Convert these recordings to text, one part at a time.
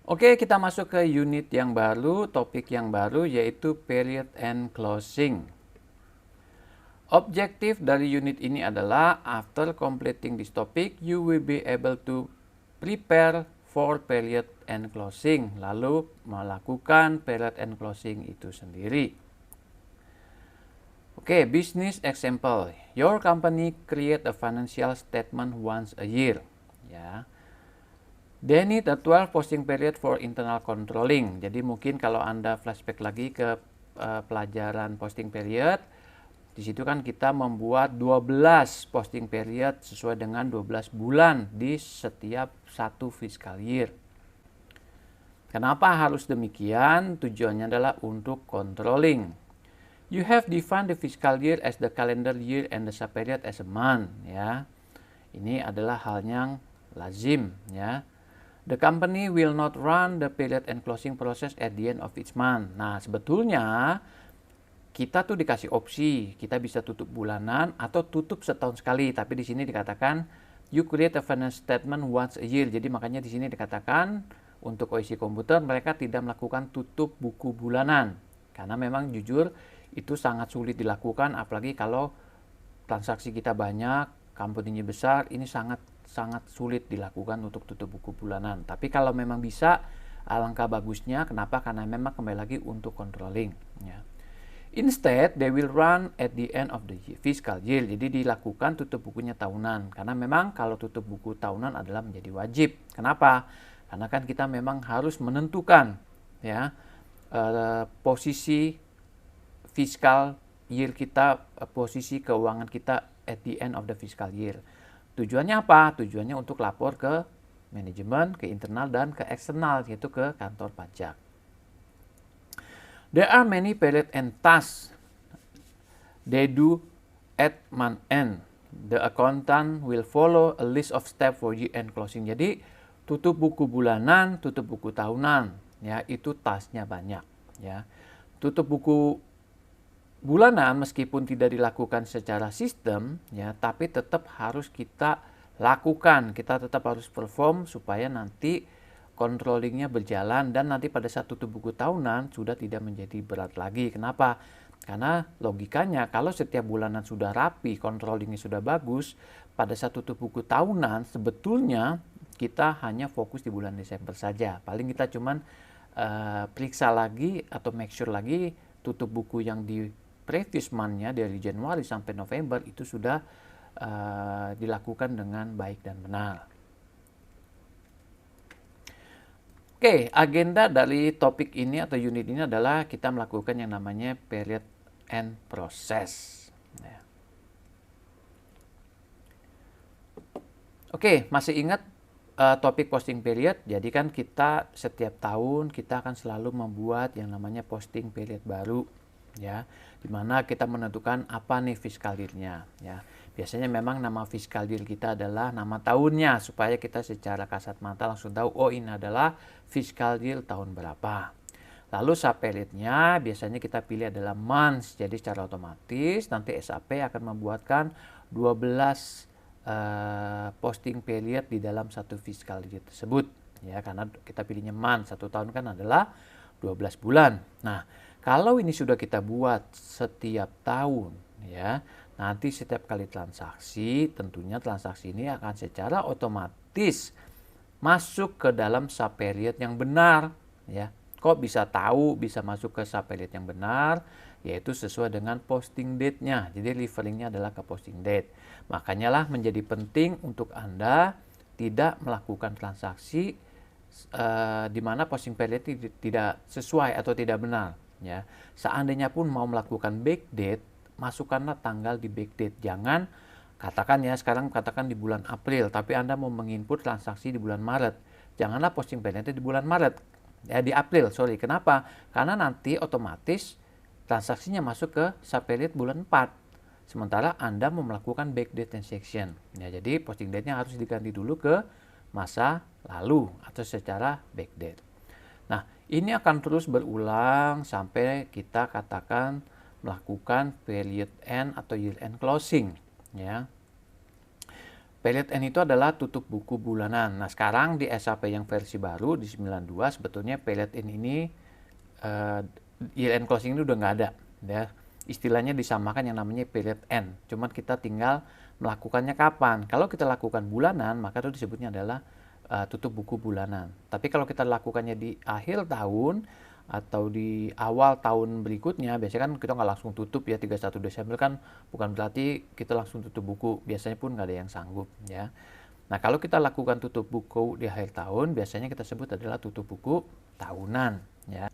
Oke, kita masuk ke unit yang baru, topik yang baru, yaitu period and closing. Objektif dari unit ini adalah after completing this topic, you will be able to prepare for period and closing, lalu melakukan period and closing itu sendiri. Oke, business example. Your company create a financial statement once a year. Ya. They need a 12 posting period for internal controlling. Jadi mungkin kalau Anda flashback lagi ke pelajaran posting period, di situ kan kita membuat 12 posting period sesuai dengan 12 bulan di setiap satu fiscal year. Kenapa harus demikian? Tujuannya adalah untuk controlling. You have defined the fiscal year as the calendar year and the subperiod as a month. Ya, ini adalah hal yang lazim. Ya. The company will not run the period and closing process at the end of each month. Nah, sebetulnya kita tuh dikasih opsi, kita bisa tutup bulanan atau tutup setahun sekali. Tapi di sini dikatakan you create a financial statement once a year. Jadi makanya di sini dikatakan untuk OEC komputer mereka tidak melakukan tutup buku bulanan. Karena memang jujur itu sangat sulit dilakukan, apalagi kalau transaksi kita banyak, company-nya besar, ini sangat sulit dilakukan untuk tutup buku bulanan. Tapi kalau memang bisa, alangkah bagusnya. Kenapa? Karena memang kembali lagi untuk controlling. Ya. Instead, they will run at the end of the fiscal year. Jadi dilakukan tutup bukunya tahunan. Karena memang kalau tutup buku tahunan adalah menjadi wajib. Kenapa? Karena kan kita memang harus menentukan ya posisi fiscal year kita, posisi keuangan kita at the end of the fiscal year. Tujuannya apa? Tujuannya untuk lapor ke manajemen, ke internal, dan ke eksternal, yaitu ke kantor pajak. There are many period and tasks they do at month end. The accountant will follow a list of steps for year-end closing. Jadi, tutup buku bulanan, tutup buku tahunan, ya itu tasknya banyak. Ya, tutup buku bulanan meskipun tidak dilakukan secara sistem, ya, tapi tetap harus kita lakukan. Kita tetap harus perform supaya nanti controllingnya berjalan dan nanti pada saat tutup buku tahunan sudah tidak menjadi berat lagi. Kenapa? Karena logikanya kalau setiap bulanan sudah rapi, controllingnya sudah bagus, pada saat tutup buku tahunan sebetulnya kita hanya fokus di bulan Desember saja. Paling kita cuman periksa lagi atau make sure lagi tutup buku yang di previous month-nya dari Januari sampai November itu sudah dilakukan dengan baik dan benar. Oke, agenda dari topik ini atau unit ini adalah kita melakukan yang namanya period and process. Ya. Oke, masih ingat topik posting period? Jadi kan kita setiap tahun kita akan selalu membuat yang namanya posting period baru. Ya, dimana kita menentukan apa nih fiscal year-nya. Ya, biasanya memang nama fiscal year kita adalah nama tahunnya supaya kita secara kasat mata langsung tahu oh ini adalah fiscal year tahun berapa. Lalu subperiod-nya biasanya kita pilih adalah months. Jadi secara otomatis nanti SAP akan membuatkan 12 posting period di dalam satu fiscal year tersebut. Ya, karena kita pilihnya month, satu tahun kan adalah 12 bulan. Nah, kalau ini sudah kita buat setiap tahun, ya, nanti setiap kali transaksi, tentunya transaksi ini akan secara otomatis masuk ke dalam subperiod yang benar. Ya, kok bisa tahu bisa masuk ke subperiod yang benar? Yaitu sesuai dengan posting date-nya. Jadi referring-nya adalah ke posting date. Makanya lah menjadi penting untuk Anda tidak melakukan transaksi di mana posting period tidak sesuai atau tidak benar. Ya, seandainya pun mau melakukan backdate, masukkanlah tanggal di backdate. Jangan katakan ya sekarang katakan di bulan April, tapi Anda mau menginput transaksi di bulan Maret. Janganlah posting periodnya di bulan Maret. Ya di April, sorry. Kenapa? Karena nanti otomatis transaksinya masuk ke subperiod bulan 4. Sementara Anda mau melakukan backdate transaction. Ya, jadi posting date-nya harus diganti dulu ke masa lalu atau secara backdate. Nah, ini akan terus berulang sampai kita katakan melakukan period end atau year end closing. Ya. Period end itu adalah tutup buku bulanan. Nah, sekarang di SAP yang versi baru di 92 sebetulnya period end ini year end closing ini udah nggak ada, ya. Istilahnya disamakan yang namanya period end. Cuman kita tinggal melakukannya kapan. Kalau kita lakukan bulanan, maka itu disebutnya adalah tutup buku bulanan. Tapi kalau kita lakukannya di akhir tahun atau di awal tahun berikutnya, biasanya kan kita nggak langsung tutup ya 31 Desember kan, bukan berarti kita langsung tutup buku, biasanya pun nggak ada yang sanggup ya. Nah, kalau kita lakukan tutup buku di akhir tahun, biasanya kita sebut adalah tutup buku tahunan ya.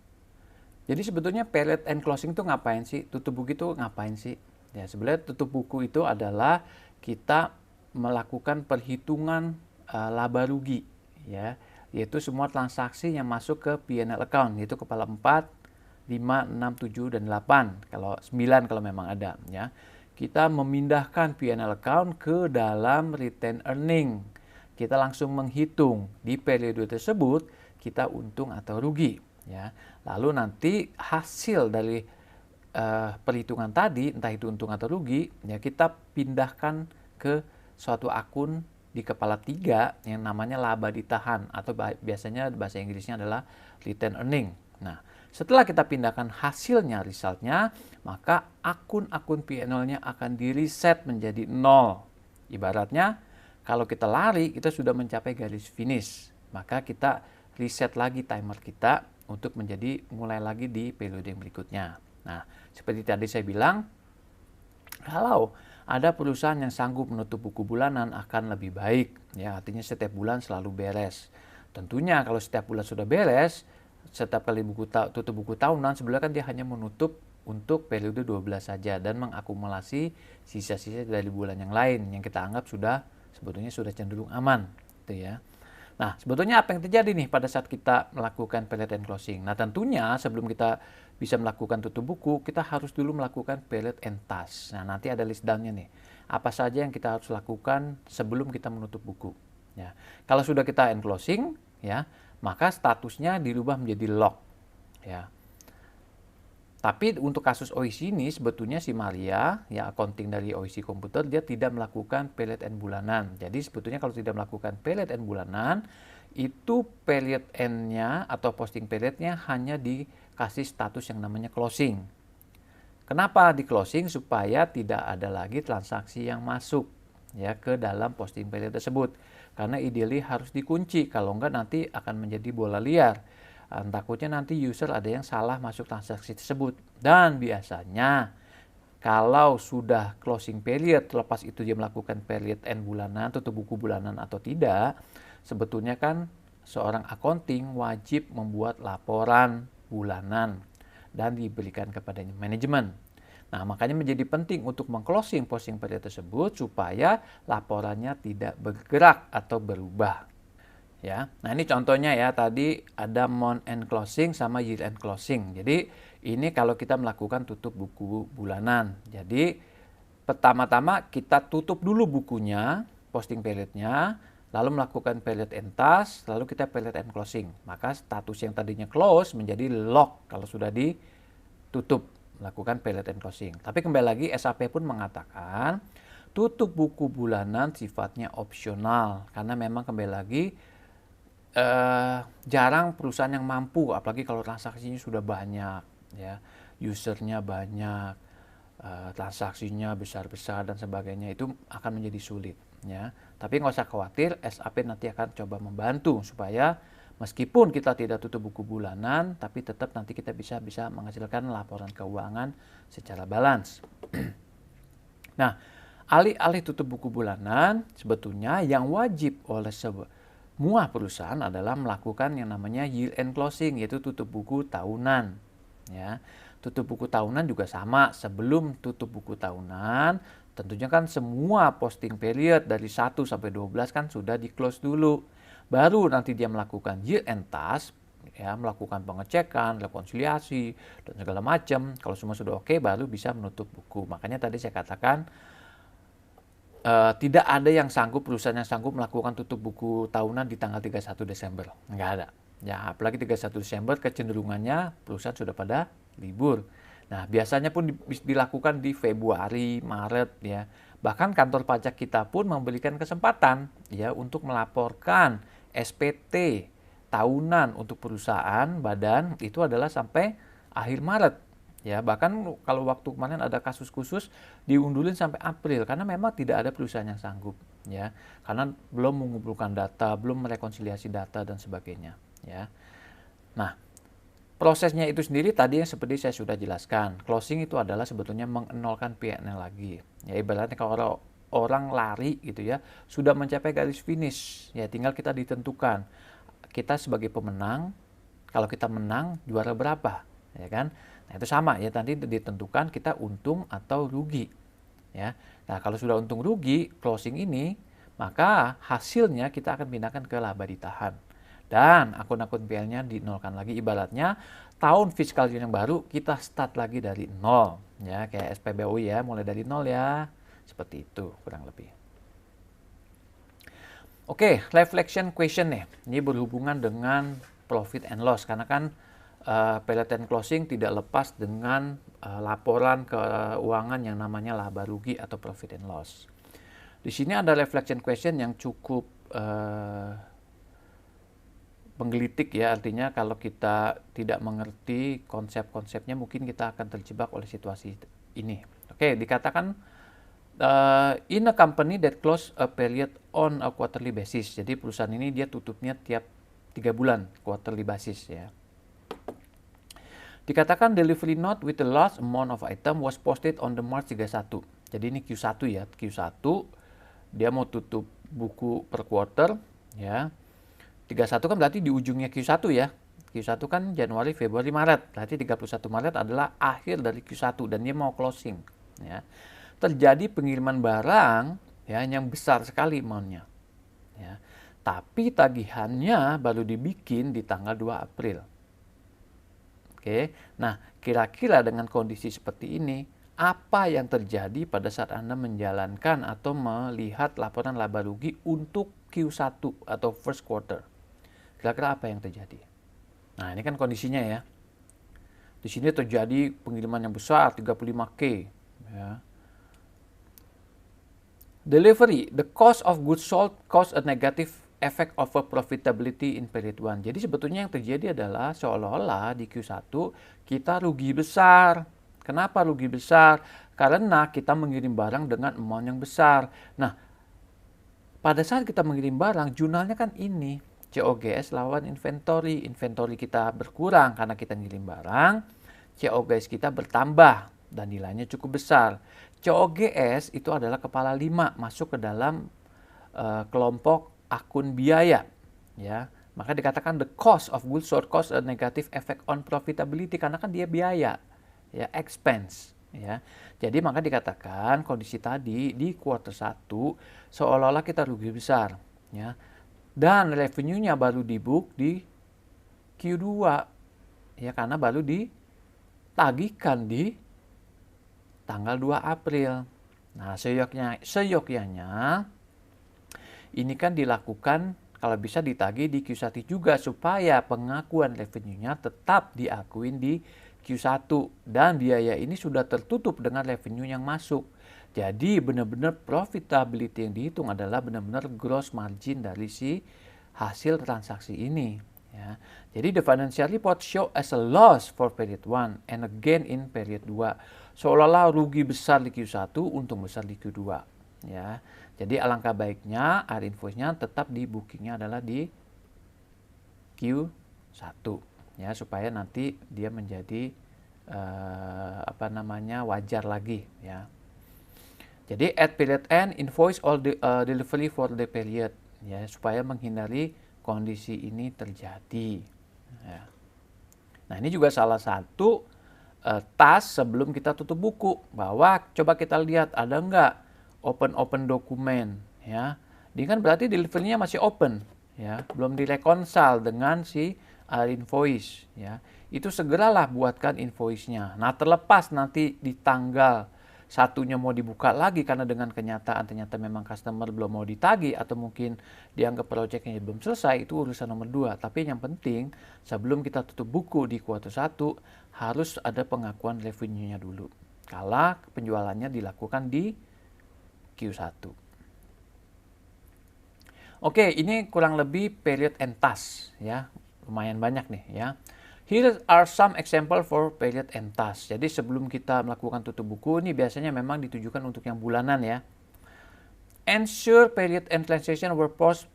Jadi sebetulnya period end closing itu ngapain sih? Tutup buku itu ngapain sih? Ya, sebenarnya tutup buku itu adalah kita melakukan perhitungan laba rugi ya, yaitu semua transaksi yang masuk ke P&L account, yaitu kepala 4, 5, 6, 7, dan 8, kalau 9 kalau memang ada ya. Kita memindahkan P&L account ke dalam retain earning. Kita langsung menghitung di periode tersebut kita untung atau rugi ya. Lalu nanti hasil dari perhitungan tadi, entah itu untung atau rugi, ya kita pindahkan ke suatu akun di kepala 3 yang namanya laba ditahan atau biasanya bahasa Inggrisnya adalah retain earning. Nah, setelah kita pindahkan hasilnya, resultnya, maka akun-akun P&L-nya akan di-reset menjadi 0. Ibaratnya, kalau kita lari, kita sudah mencapai garis finish. Maka kita reset lagi timer kita untuk menjadi mulai lagi di periode yang berikutnya. Nah, seperti tadi saya bilang, kalau ada perusahaan yang sanggup menutup buku bulanan akan lebih baik, ya artinya setiap bulan selalu beres. Tentunya kalau setiap bulan sudah beres, setiap kali tutup buku tahunan sebenarnya kan dia hanya menutup untuk periode 12 saja dan mengakumulasi sisa-sisa dari bulan yang lain yang kita anggap sebetulnya sudah cenderung aman, gitu ya. Nah, sebetulnya apa yang terjadi nih pada saat kita melakukan period end closing? Nah, tentunya sebelum kita bisa melakukan tutup buku, kita harus dulu melakukan period end task. Nah, nanti ada list down-nya nih. Apa saja yang kita harus lakukan sebelum kita menutup buku. Ya. Kalau sudah kita end closing, ya, maka statusnya dirubah menjadi log. Ya. Tapi untuk kasus OIC ini sebetulnya si Maria, ya accounting dari OIC komputer, dia tidak melakukan period end bulanan. Jadi sebetulnya kalau tidak melakukan period end bulanan, itu period end-nya atau posting period-nya hanya dikasih status yang namanya closing. Kenapa di closing? Supaya tidak ada lagi transaksi yang masuk ya ke dalam posting period tersebut. Karena ideally harus dikunci, kalau enggak nanti akan menjadi bola liar. Takutnya nanti user ada yang salah masuk transaksi tersebut. Dan biasanya kalau sudah closing period, lepas itu dia melakukan period end bulanan, tutup buku bulanan atau tidak, sebetulnya kan seorang accounting wajib membuat laporan bulanan dan diberikan kepada manajemen. Nah, makanya menjadi penting untuk meng-closing posting period tersebut supaya laporannya tidak bergerak atau berubah. Ya, nah ini contohnya ya, tadi ada month end closing sama year end closing. Jadi ini kalau kita melakukan tutup buku bulanan. Jadi pertama-tama kita tutup dulu bukunya, posting periodnya, lalu melakukan period end task, lalu kita period end closing. Maka status yang tadinya close menjadi lock kalau sudah ditutup, melakukan period end closing. Tapi kembali lagi SAP pun mengatakan tutup buku bulanan sifatnya opsional karena memang kembali lagi jarang perusahaan yang mampu, apalagi kalau transaksinya sudah banyak, ya, usernya banyak, transaksinya besar-besar dan sebagainya, itu akan menjadi sulit, ya. Tapi nggak usah khawatir, SAP nanti akan coba membantu supaya meskipun kita tidak tutup buku bulanan, tapi tetap nanti kita bisa menghasilkan laporan keuangan secara balance. Nah, alih-alih tutup buku bulanan, sebetulnya yang wajib oleh semua perusahaan adalah melakukan yang namanya year end closing, yaitu tutup buku tahunan. Ya, tutup buku tahunan juga sama. Sebelum tutup buku tahunan, tentunya kan semua posting period dari 1 sampai 12 kan sudah di close dulu. Baru nanti dia melakukan year end task, ya, melakukan pengecekan, rekonsiliasi, dan segala macam. Kalau semua sudah oke, baru bisa menutup buku. Makanya tadi saya katakan tidak ada yang sanggup, perusahaan yang sanggup melakukan tutup buku tahunan di tanggal 31 Desember. Nggak ada. Ya, apalagi 31 Desember kecenderungannya perusahaan sudah pada libur. Nah, biasanya pun dilakukan di Februari, Maret ya. Bahkan kantor pajak kita pun memberikan kesempatan ya untuk melaporkan SPT tahunan untuk perusahaan badan itu adalah sampai akhir Maret. Ya, bahkan kalau waktu kemarin ada kasus khusus diundulin sampai April karena memang tidak ada perusahaan yang sanggup ya. Karena belum mengumpulkan data, belum merekonsiliasi data dan sebagainya ya. Nah, prosesnya itu sendiri tadi yang seperti saya sudah jelaskan. Closing itu adalah sebetulnya mengenolkan P&L lagi. Ya ibaratnya kalau orang lari gitu ya, sudah mencapai garis finish, ya tinggal kita ditentukan. Kita sebagai pemenang, kalau kita menang juara berapa, ya kan? Nah, itu sama ya, nanti ditentukan kita untung atau rugi. Ya. Nah, kalau sudah untung rugi closing ini, maka hasilnya kita akan pindahkan ke laba ditahan. Dan akun-akun PL-nya dinolkan lagi, ibaratnya tahun fiskal yang baru kita start lagi dari nol ya, kayak SPBU ya, mulai dari nol ya. Seperti itu kurang lebih. Oke, reflection question nih. Ini berhubungan dengan profit and loss karena kan period end closing tidak lepas dengan laporan keuangan yang namanya laba rugi atau profit and loss. Di sini ada reflection question yang cukup menggelitik ya, artinya kalau kita tidak mengerti konsep-konsepnya mungkin kita akan terjebak oleh situasi ini. Oke, dikatakan in a company that close a period on a quarterly basis. Jadi perusahaan ini dia tutupnya tiap 3 bulan quarterly basis ya. Dikatakan delivery note with the last amount of item was posted on the March 31. Jadi ini Q1 ya, Q1 dia mau tutup buku per quarter ya. 31 kan berarti di ujungnya Q1 ya. Q1 kan Januari, Februari, Maret. Berarti 31 Maret adalah akhir dari Q1 dan dia mau closing ya. Terjadi pengiriman barang ya yang besar sekali amount-nya. Ya. Tapi tagihannya baru dibikin di tanggal 2 April. Oke. Nah, kira-kira dengan kondisi seperti ini, apa yang terjadi pada saat Anda menjalankan atau melihat laporan laba rugi untuk Q1 atau first quarter? Kira-kira apa yang terjadi? Nah, ini kan kondisinya ya. Di sini terjadi pengiriman yang besar, 35K. Ya. Delivery, the cost of goods sold cause a negative effect of profitability in period 1. Jadi sebetulnya yang terjadi adalah seolah-olah di Q1 kita rugi besar. Kenapa rugi besar? Karena kita mengirim barang dengan amount yang besar. Nah, pada saat kita mengirim barang, jurnalnya kan ini. COGS lawan inventory. Inventory kita berkurang karena kita ngirim barang. COGS kita bertambah dan nilainya cukup besar. COGS itu adalah kepala 5 masuk ke dalam kelompok akun biaya. Ya, maka dikatakan the cost of goods sold cause a negative effect on profitability karena kan dia biaya, ya expense. Ya, jadi maka dikatakan kondisi tadi di kuartal 1 seolah-olah kita rugi besar. Ya. Dan revenue-nya baru dibook di Q2 ya karena baru ditagihkan di tanggal 2 April. Nah, seyogyanya ini kan dilakukan kalau bisa ditagih di Q1 juga supaya pengakuan revenue-nya tetap diakuin di Q1 dan biaya ini sudah tertutup dengan revenue yang masuk. Jadi benar-benar profitability yang dihitung adalah benar-benar gross margin dari si hasil transaksi ini. Ya. Jadi the financial report show as a loss for period 1 and a gain in period 2. Seolah-olah rugi besar di Q1, untung besar di Q2. Ya. Jadi alangkah baiknya air invoice-nya tetap di bookingnya adalah di Q1 ya supaya nanti dia menjadi wajar lagi ya. Jadi at period end invoice all the delivery for the period ya supaya menghindari kondisi ini terjadi. Ya. Nah ini juga salah satu task sebelum kita tutup buku bahwa coba kita lihat ada nggak open dokumen ya. Ini kan berarti delivery-nya masih open ya, belum direkonsal dengan si invoice ya. Itu segeralah buatkan invoice-nya. Nah terlepas nanti di tanggal satunya mau dibuka lagi karena dengan kenyataan ternyata memang customer belum mau ditagih atau mungkin dianggap projectnya belum selesai, itu urusan nomor 2. Tapi yang penting sebelum kita tutup buku di kuartal 1 harus ada pengakuan revenue-nya dulu. Kala penjualannya dilakukan di Q1. Oke, ini kurang lebih period and task ya. Lumayan banyak nih ya. Here are some example for period and task. Jadi sebelum kita melakukan tutup buku, ini biasanya memang ditujukan untuk yang bulanan ya. Ensure period and transaction were post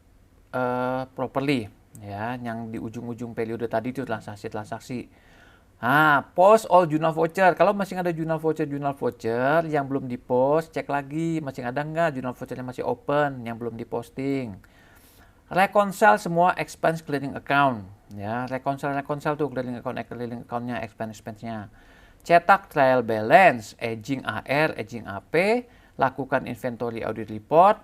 properly. Ya, yang di ujung-ujung periode tadi itu transaksi-transaksi. Post all journal voucher. Kalau masih ada journal voucher yang belum di-post, cek lagi masih ada nggak journal voucher yang masih open, yang belum diposting. Reconcile semua expense clearing account. Ya, reconcile tuh clearing account-nya, expense-nya. Cetak trial balance, aging AR, aging AP, lakukan inventory audit report,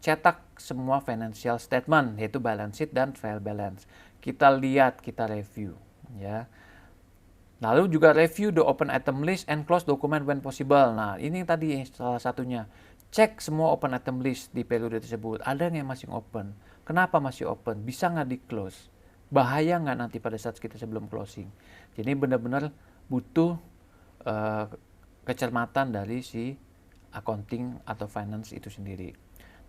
cetak semua financial statement, yaitu balance sheet dan trial balance. Kita lihat, kita review. Ya. Lalu juga review the open item list and close document when possible. Nah, ini tadi salah satunya. Cek semua open item list di periode tersebut. Ada yang masih open? Kenapa masih open? Bisa nggak di close? Bahaya nggak nanti pada saat kita sebelum closing? Jadi benar-benar butuh kecermatan dari si accounting atau finance itu sendiri.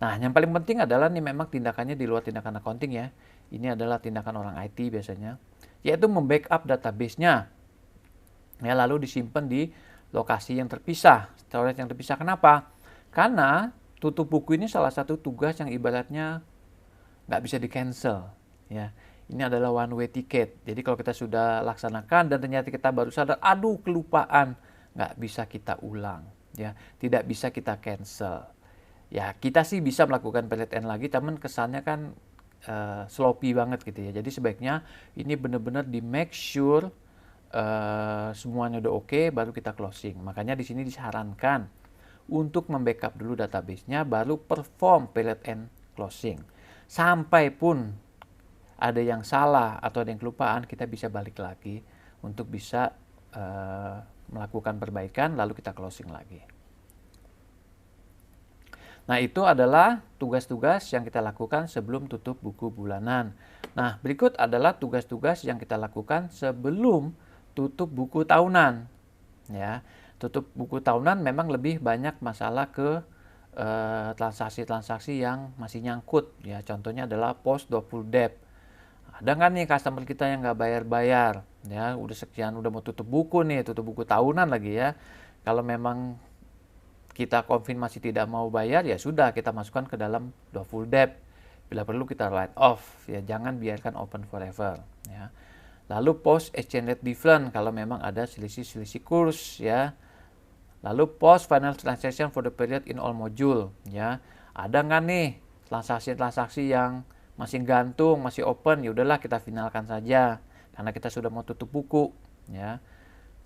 Nah, yang paling penting adalah nih memang tindakannya di luar tindakan accounting ya. Ini adalah tindakan orang IT biasanya, yaitu membackup database-nya. Ya, lalu disimpan di lokasi yang terpisah, storage yang terpisah. Kenapa? Karena tutup buku ini salah satu tugas yang ibaratnya nggak bisa di-cancel. Ya, ini adalah one way ticket. Jadi kalau kita sudah laksanakan dan ternyata kita baru sadar, aduh kelupaan, nggak bisa kita ulang. Ya, tidak bisa kita cancel. Ya, kita sih bisa melakukan period end lagi, teman kesannya kan sloppy banget gitu ya. Jadi sebaiknya ini benar-benar di make sure semuanya udah oke, baru kita closing. Makanya di sini disarankan untuk membackup dulu database-nya, baru perform period end closing. Sampai pun ada yang salah atau ada yang kelupaan, kita bisa balik lagi untuk bisa melakukan perbaikan, lalu kita closing lagi. Nah, itu adalah tugas-tugas yang kita lakukan sebelum tutup buku bulanan. Nah, berikut adalah tugas-tugas yang kita lakukan sebelum tutup buku tahunan. Ya, tutup buku tahunan memang lebih banyak masalah ke transaksi-transaksi yang masih nyangkut. Ya, contohnya adalah post doubtful debt. Ada nggak nih customer kita yang nggak bayar-bayar? Ya, udah sekian, udah mau tutup buku nih, tutup buku tahunan lagi ya. Kalau memang kita konfirmasi tidak mau bayar, ya sudah kita masukkan ke dalam doubtful debt. Bila perlu kita write off. Ya, jangan biarkan open forever. Ya. Lalu post exchange rate difference kalau memang ada selisih-selisih kurs ya. Lalu post final transaction for the period in all module ya. Ada nggak nih transaksi-transaksi yang masih gantung, masih open, ya udahlah kita finalkan saja karena kita sudah mau tutup buku ya.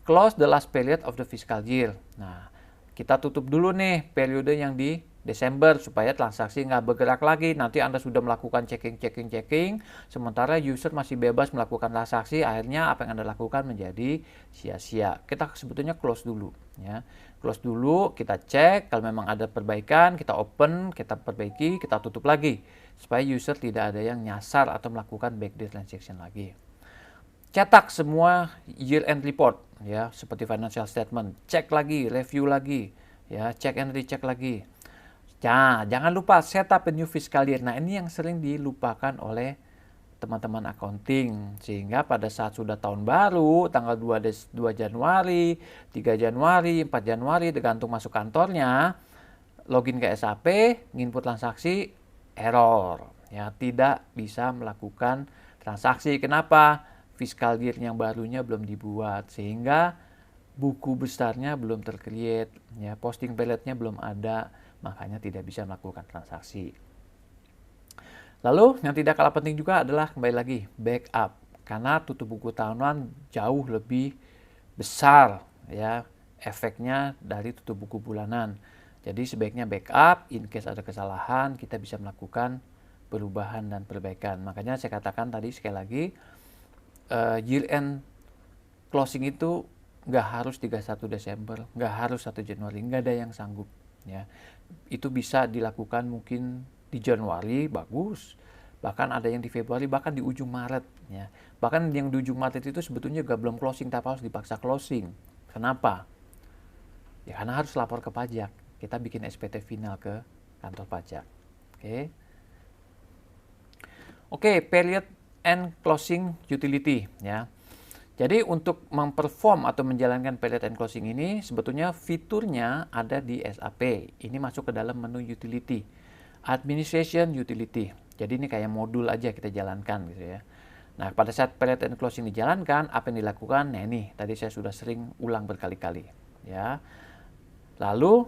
Close the last period of the fiscal year. Nah, kita tutup dulu nih periode yang di Desember supaya transaksi nggak bergerak lagi. Nanti Anda sudah melakukan checking, sementara user masih bebas melakukan transaksi, akhirnya apa yang Anda lakukan menjadi sia-sia. Kita sebetulnya close dulu. Ya. Close dulu, kita cek, kalau memang ada perbaikan, kita open, kita perbaiki, kita tutup lagi. Supaya user tidak ada yang nyasar atau melakukan backdate transaction lagi. Cetak semua year end report, ya seperti financial statement. Cek lagi, review lagi, ya cek and recheck lagi. Nah, jangan lupa setup a new fiscal year. Nah, ini yang sering dilupakan oleh teman-teman accounting. Sehingga pada saat sudah tahun baru, tanggal 2 Januari, 3 Januari, 4 Januari, tergantung masuk kantornya, login ke SAP, nginput transaksi, error. Ya, tidak bisa melakukan transaksi. Kenapa? Fiscal year yang barunya belum dibuat. Sehingga buku besarnya belum tercreate. Ya, posting periodnya belum ada. Makanya tidak bisa melakukan transaksi. Lalu yang tidak kalah penting juga adalah kembali lagi backup, karena tutup buku tahunan jauh lebih besar ya efeknya dari tutup buku bulanan. Jadi sebaiknya backup, in case ada kesalahan kita bisa melakukan perubahan dan perbaikan. Makanya saya katakan tadi sekali lagi year end closing itu nggak harus 31 Desember, nggak harus 1 Januari, nggak ada yang sanggup ya. Itu bisa dilakukan mungkin di Januari, bagus. Bahkan ada yang di Februari, bahkan di ujung Maret ya. Bahkan yang di ujung Maret itu sebetulnya juga belum closing, tapi harus dipaksa closing. Kenapa? Ya karena harus lapor ke pajak kita bikin SPT final ke kantor pajak. Oke. Oke, period end closing utility ya. Jadi untuk memperform atau menjalankan period end closing ini sebetulnya fiturnya ada di SAP. Ini masuk ke dalam menu utility. Administration utility. Jadi ini kayak modul aja kita jalankan gitu ya. Nah, pada saat period end closing dijalankan, apa yang dilakukan? Nah, ini tadi saya sudah sering ulang berkali-kali ya. Lalu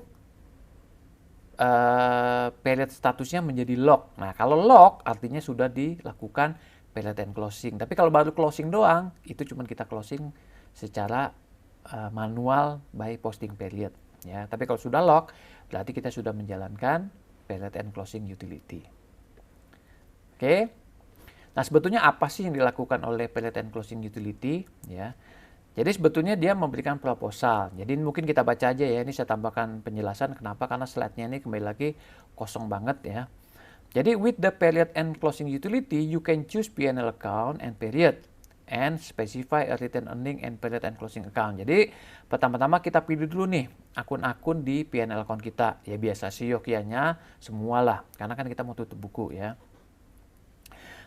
period statusnya menjadi lock. Nah, kalau lock artinya sudah dilakukan period end closing. Tapi kalau baru closing doang, itu cuma kita closing secara manual by posting period. Ya, tapi kalau sudah lock, berarti kita sudah menjalankan period end closing utility. Oke. Nah, sebetulnya apa sih yang dilakukan oleh period end closing utility? Ya. Jadi sebetulnya dia memberikan proposal. Jadi mungkin kita baca aja ya. Ini saya tambahkan penjelasan. Kenapa? Karena slide-nya ini kembali lagi kosong banget ya. Jadi with the period end closing utility, you can choose P&L account and period and specify a retained earning and period end closing account. Jadi pertama-tama kita pilih dulu nih akun-akun di P&L account kita. Ya biasa sih yokianya semualah, karena kan kita mau tutup buku ya.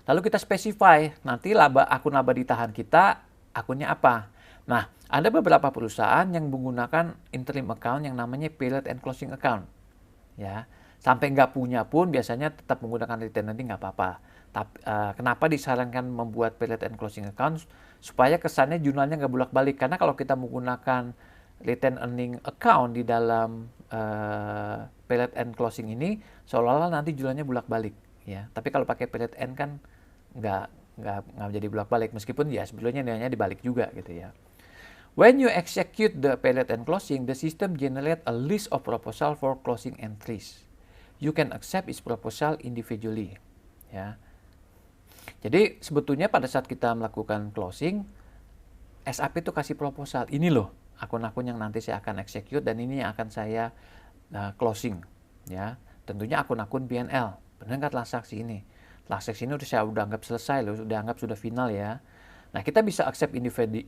Lalu kita specify nanti akun laba ditahan kita akunnya apa. Nah, ada beberapa perusahaan yang menggunakan interim account yang namanya period end closing account. Ya. Sampai nggak punya pun biasanya tetap menggunakan retained earning nggak apa-apa. Tapi kenapa disarankan membuat period end closing account? Supaya kesannya jurnalnya nggak bolak-balik. Karena kalau kita menggunakan retained earning account di dalam period end closing ini, seolah-olah nanti jurnalnya bolak-balik. Ya. Tapi kalau pakai period end kan nggak jadi bolak-balik. Meskipun ya sebetulnya nilainya dibalik juga gitu ya. When you execute the period end closing, the system generate a list of proposal for closing entries. You can accept its proposal individually. Ya. Jadi sebetulnya pada saat kita melakukan closing, SAP itu kasih proposal. Ini loh akun-akun yang nanti saya akan execute dan ini yang akan saya closing. Ya. Tentunya akun-akun P&L. Benar nggak transaksi ini? Transaksi ini saya udah anggap selesai loh, udah anggap sudah final ya. Nah, kita bisa accept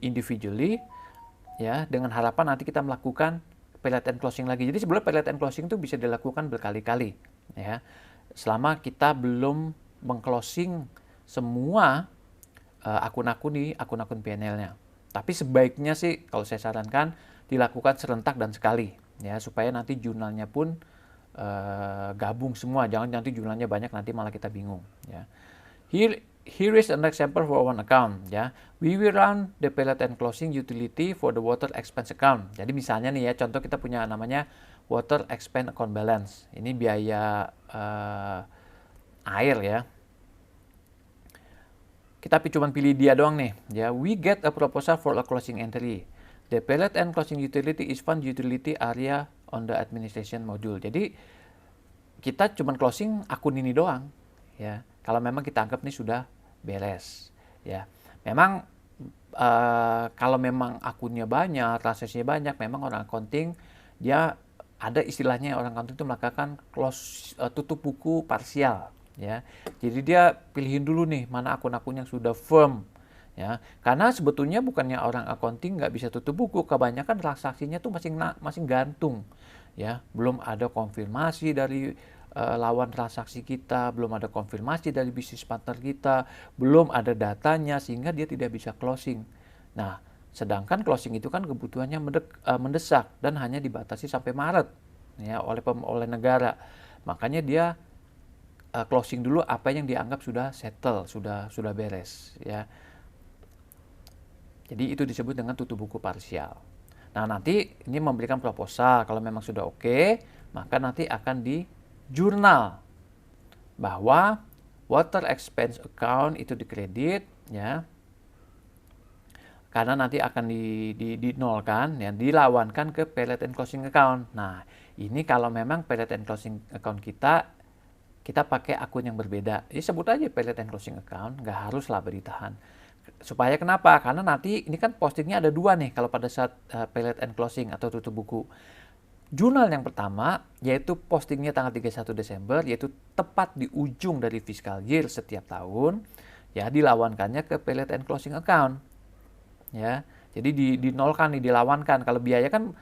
individually ya dengan harapan nanti kita melakukan period end closing lagi. Jadi sebelum period end closing itu bisa dilakukan berkali-kali ya. Selama kita belum mengclosing semua akun-akun di akun-akun P&L-nya. Tapi sebaiknya sih kalau saya sarankan dilakukan serentak dan sekali ya supaya nanti jurnalnya pun gabung semua. Jangan nanti jurnalnya banyak nanti malah kita bingung ya. Here is an example for one account ya. We will run the period end closing utility for the water expense account. Jadi misalnya nih ya, contoh kita punya namanya water expense account balance. Ini biaya air ya. Kita cuma pilih dia doang nih ya. We get a proposal for a closing entry. The period end closing utility is fund utility area on the administration module. Jadi kita cuma closing akun ini doang ya. Kalau memang kita anggap ini sudah beres ya. Memang kalau memang akunnya banyak, transaksinya banyak, memang orang accounting dia ada istilahnya orang accounting itu melakukan tutup buku parsial ya. Jadi dia pilihin dulu nih mana akun-akun yang sudah firm ya. Karena sebetulnya bukannya orang accounting nggak bisa tutup buku, kebanyakan transaksinya tuh masih gantung ya. Belum ada konfirmasi dari lawan transaksi kita, belum ada konfirmasi dari bisnis partner kita, belum ada datanya sehingga dia tidak bisa closing. Nah, sedangkan closing itu kan kebutuhannya mendesak dan hanya dibatasi sampai Maret ya oleh negara. Makanya dia closing dulu apa yang dianggap sudah settle, sudah beres ya. Jadi itu disebut dengan tutup buku parsial. Nah, nanti ini memberikan proposal kalau memang sudah oke, maka nanti akan di jurnal bahwa water expense account itu dikredit ya karena nanti akan dinolkan ya, dilawankan ke period end closing account. Nah, ini kalau memang period end closing account kita pakai akun yang berbeda, ya sebut aja period end closing account, nggak harus laba ditahan. Supaya kenapa? Karena nanti ini kan postingnya ada dua nih kalau pada saat period end closing atau tutup buku. Jurnal yang pertama yaitu postingnya tanggal 31 Desember yaitu tepat di ujung dari fiscal year setiap tahun ya, dilawankannya ke period end closing account ya. Jadi dinolkan nih, dilawankan. Kalau biaya kan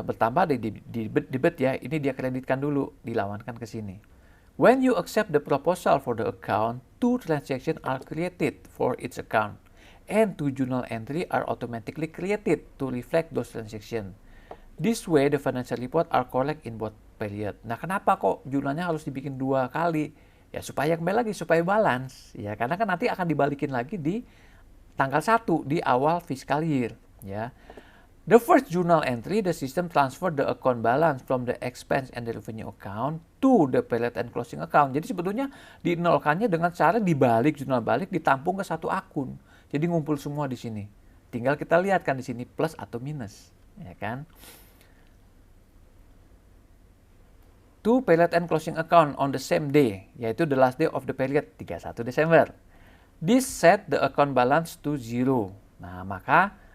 bertambah di debit ya, ini dia kreditkan dulu, dilawankan ke sini. When you accept the proposal for the account, two transactions are created for each account, and two journal entry are automatically created to reflect those transactions. This way, the financial report are correct in both period. Nah, kenapa kok jurnalnya harus dibikin 2 kali? Ya, supaya kembali lagi, supaya balance. Ya, karena kan nanti akan dibalikin lagi di tanggal 1 di awal fiscal year. Ya. The first journal entry, the system transfer the account balance from the expense and the revenue account to the period and closing account. Jadi sebetulnya dinolkannya dengan cara dibalik, jurnal balik, ditampung ke satu akun. Jadi ngumpul semua di sini. Tinggal kita lihat kan di sini plus atau minus, ya kan? To period and closing account on the same day, yaitu the last day of the period, 31 Desember. This set the account balance to 0. Nah, maka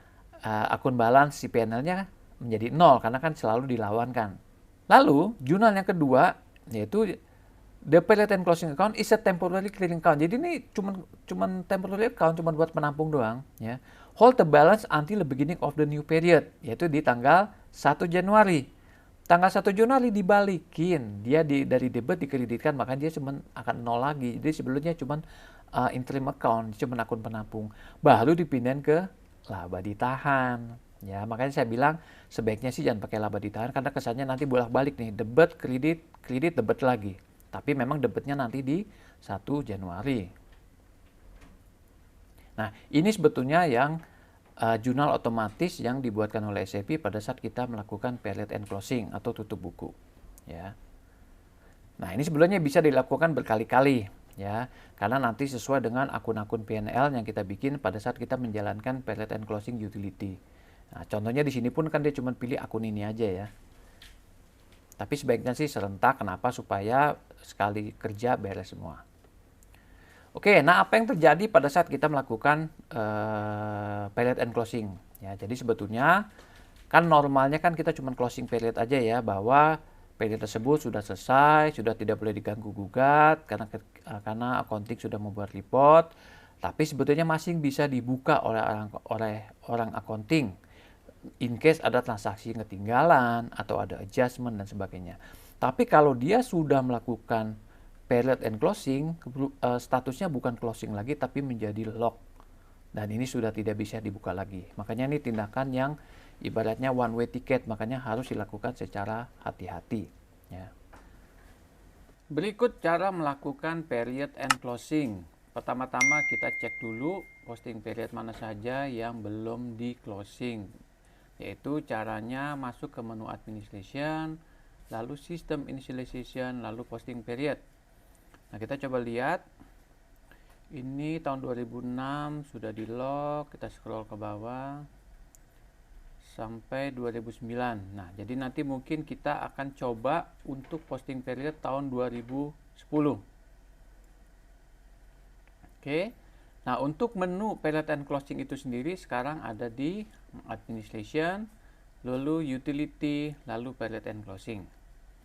akun balance si PNL-nya menjadi 0 karena kan selalu dilawankan. Lalu, jurnal yang kedua yaitu the period and closing account is a temporary clearing account. Jadi ini cuman temporary account, cuman buat penampung doang, ya. Hold the balance until the beginning of the new period, yaitu di tanggal 1 Januari. Tanggal 1 Januari dibalikin, dia dari debit dikreditkan, maka dia cuma akan 0 lagi. Jadi sebelumnya cuma interim account, cuma akun penampung. Baru dipindahin ke laba ditahan. Ya, makanya saya bilang sebaiknya sih jangan pakai laba ditahan karena kesannya nanti bolak-balik nih, debit, kredit, debit lagi. Tapi memang debitnya nanti di 1 Januari. Nah, ini sebetulnya yang jurnal otomatis yang dibuatkan oleh SAP pada saat kita melakukan period and closing atau tutup buku. Ya. Nah, ini sebenarnya bisa dilakukan berkali-kali. Ya, karena nanti sesuai dengan akun-akun PNL yang kita bikin pada saat kita menjalankan period and closing utility. Nah, contohnya di sini pun kan dia cuma pilih akun ini aja ya. Tapi sebaiknya sih serentak, kenapa? Supaya sekali kerja beres semua. Oke, nah apa yang terjadi pada saat kita melakukan period and closing? Ya, jadi sebetulnya kan normalnya kan kita cuma closing period aja ya, bahwa period tersebut sudah selesai, sudah tidak boleh diganggu-gugat karena accounting sudah membuat report, tapi sebetulnya masih bisa dibuka oleh orang accounting in case ada transaksi yang ketinggalan atau ada adjustment dan sebagainya. Tapi kalau dia sudah melakukan period and closing, statusnya bukan closing lagi tapi menjadi lock. Dan ini sudah tidak bisa dibuka lagi. Makanya ini tindakan yang ibaratnya one way ticket, makanya harus dilakukan secara hati-hati. Ya. Berikut cara melakukan period and closing. Pertama-tama kita cek dulu posting period mana saja yang belum di closing. Yaitu caranya masuk ke menu administration, lalu system initialization, lalu posting period. Nah, kita coba lihat. Ini tahun 2006 sudah di lock, kita scroll ke bawah sampai 2009. Nah, jadi nanti mungkin kita akan coba untuk posting period tahun 2010. Oke. Nah, untuk menu period and closing itu sendiri sekarang ada di administration, lalu utility, lalu period and closing.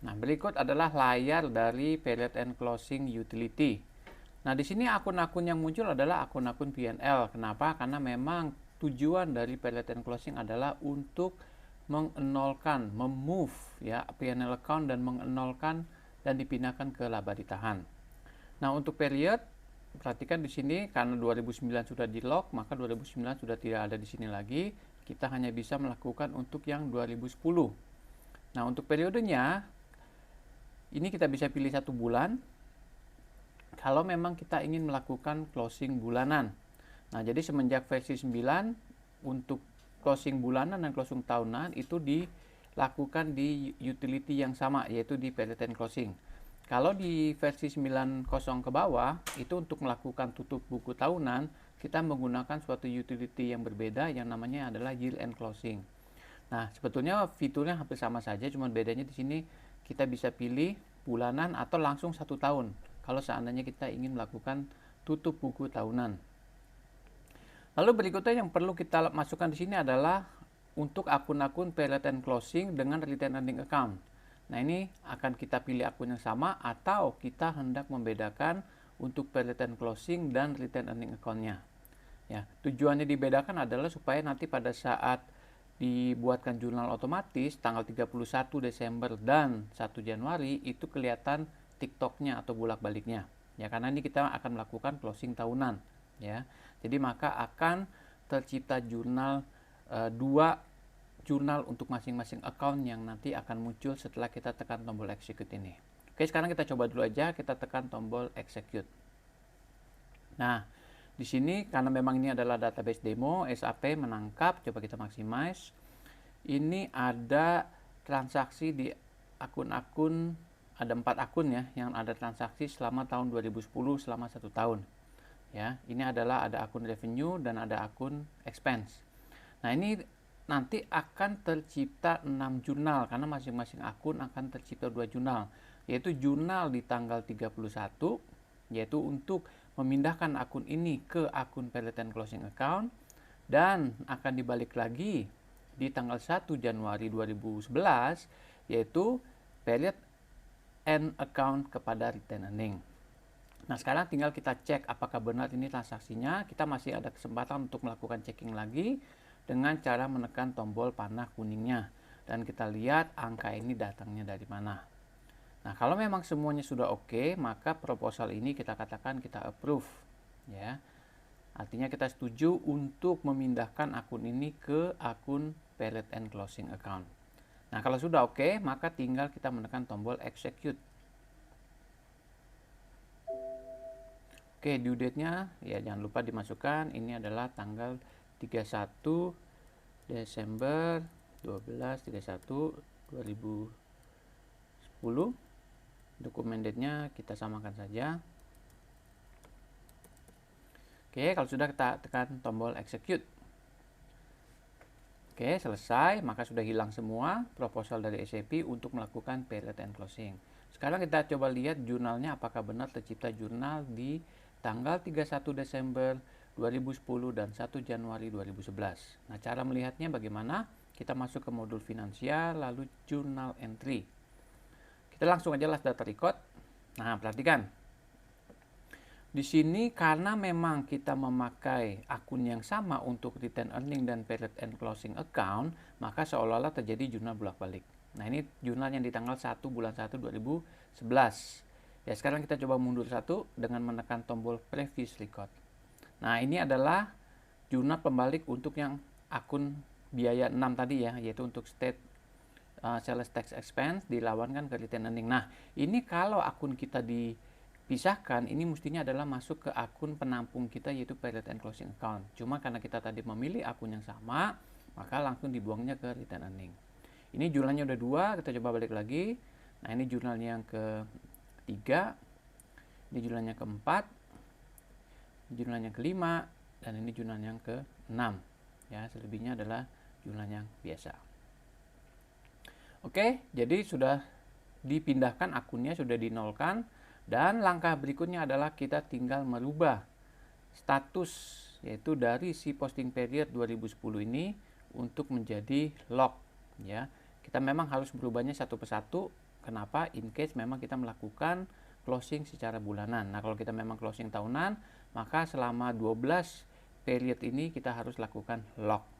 Nah, berikut adalah layar dari period and closing utility. Nah, di sini akun-akun yang muncul adalah akun-akun PNL. Kenapa? Karena memang tujuan dari period and closing adalah untuk mengenolkan, memove ya PNL account dan mengenolkan dan dipindahkan ke laba ditahan. Nah, untuk period perhatikan di sini karena 2009 sudah di lock, maka 2009 sudah tidak ada di sini lagi. Kita hanya bisa melakukan untuk yang 2010. Nah, untuk periodenya ini kita bisa pilih 1 bulan. Kalau memang kita ingin melakukan closing bulanan. Nah, jadi semenjak versi 9 untuk closing bulanan dan closing tahunan itu dilakukan di utility yang sama, yaitu di period and closing. Kalau di versi 90 ke bawah, itu untuk melakukan tutup buku tahunan, kita menggunakan suatu utility yang berbeda yang namanya adalah year end closing. Nah, sebetulnya fiturnya hampir sama saja, cuma bedanya di sini kita bisa pilih bulanan atau langsung 1 tahun. Kalau seandainya kita ingin melakukan tutup buku tahunan. Lalu berikutnya yang perlu kita masukkan di sini adalah untuk akun-akun period and closing dengan retain earning account. Nah, ini akan kita pilih akun yang sama atau kita hendak membedakan untuk period and closing dan retain earning account-nya. Ya, tujuannya dibedakan adalah supaya nanti pada saat dibuatkan jurnal otomatis tanggal 31 Desember dan 1 Januari itu kelihatan TikToknya atau bolak-baliknya. Ya, karena ini kita akan melakukan closing tahunan, ya. Jadi maka akan tercipta jurnal dua jurnal untuk masing-masing account yang nanti akan muncul setelah kita tekan tombol execute ini. Oke, sekarang kita coba dulu aja, kita tekan tombol execute. Nah, di sini karena memang ini adalah database demo, SAP menangkap, coba kita maximize. Ini ada transaksi di akun-akun, ada 4 akun ya, yang ada transaksi selama tahun 2010 selama 1 tahun. Ya, ini adalah ada akun revenue dan ada akun expense. Nah, ini nanti akan tercipta 6 jurnal karena masing-masing akun akan tercipta 2 jurnal, yaitu jurnal di tanggal 31 yaitu untuk memindahkan akun ini ke akun period and closing account, dan akan dibalik lagi di tanggal 1 Januari 2011 yaitu period and account kepada retain earning. Nah, sekarang tinggal kita cek apakah benar ini transaksinya. Kita masih ada kesempatan untuk melakukan checking lagi dengan cara menekan tombol panah kuningnya, dan kita lihat angka ini datangnya dari mana. Nah, kalau memang semuanya sudah oke, maka proposal ini kita katakan kita approve, ya. Artinya kita setuju untuk memindahkan akun ini ke akun period and closing account. Nah, kalau sudah oke, maka tinggal kita menekan tombol execute. Oke, due date-nya ya jangan lupa dimasukkan. Ini adalah tanggal 31 Desember 12/31/2010. Dokumen date-nya kita samakan saja. Oke, kalau sudah kita tekan tombol execute. Oke, selesai, maka sudah hilang semua proposal dari SAP untuk melakukan period and closing. Sekarang kita coba lihat jurnalnya apakah benar tercipta jurnal di tanggal 31 Desember 2010 dan 1 Januari 2011. Nah, cara melihatnya bagaimana? Kita masuk ke modul finansial, lalu journal entry. Kita langsung aja last data record. Nah, perhatikan. Di sini karena memang kita memakai akun yang sama untuk retain earning dan period and closing account, maka seolah-olah terjadi jurnal bolak-balik. Nah, ini jurnal yang di tanggal 1 bulan 1 2011. Ya, sekarang kita coba mundur satu dengan menekan tombol previous record. Nah, ini adalah jurnal pembalik untuk yang akun biaya 6 tadi ya, yaitu untuk state sales tax expense dilawankan ke retain earning. Nah, ini kalau akun kita dipisahkan, ini mestinya adalah masuk ke akun penampung kita yaitu period and closing account. Cuma karena kita tadi memilih akun yang sama, maka langsung dibuangnya ke retain earning. Ini jurnalnya udah 2, kita coba balik lagi. Nah, ini jurnalnya yang ke-3, ini jurnalnya ke-4, ini jurnalnya yang ke-5, dan ini jurnal yang ke-6. Ya, selebihnya adalah jurnal yang biasa. Oke, jadi sudah dipindahkan akunnya, sudah dinolkan, dan langkah berikutnya adalah kita tinggal merubah status yaitu dari si posting period 2010 ini untuk menjadi lock, ya. Kita memang harus berubahnya satu persatu. Kenapa? In case memang kita melakukan closing secara bulanan. Nah, kalau kita memang closing tahunan, maka selama 12 period ini kita harus lakukan lock.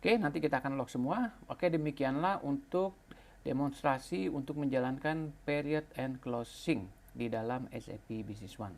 Oke, nanti kita akan lock semua. Oke, demikianlah untuk demonstrasi untuk menjalankan period and closing di dalam SAP Business One.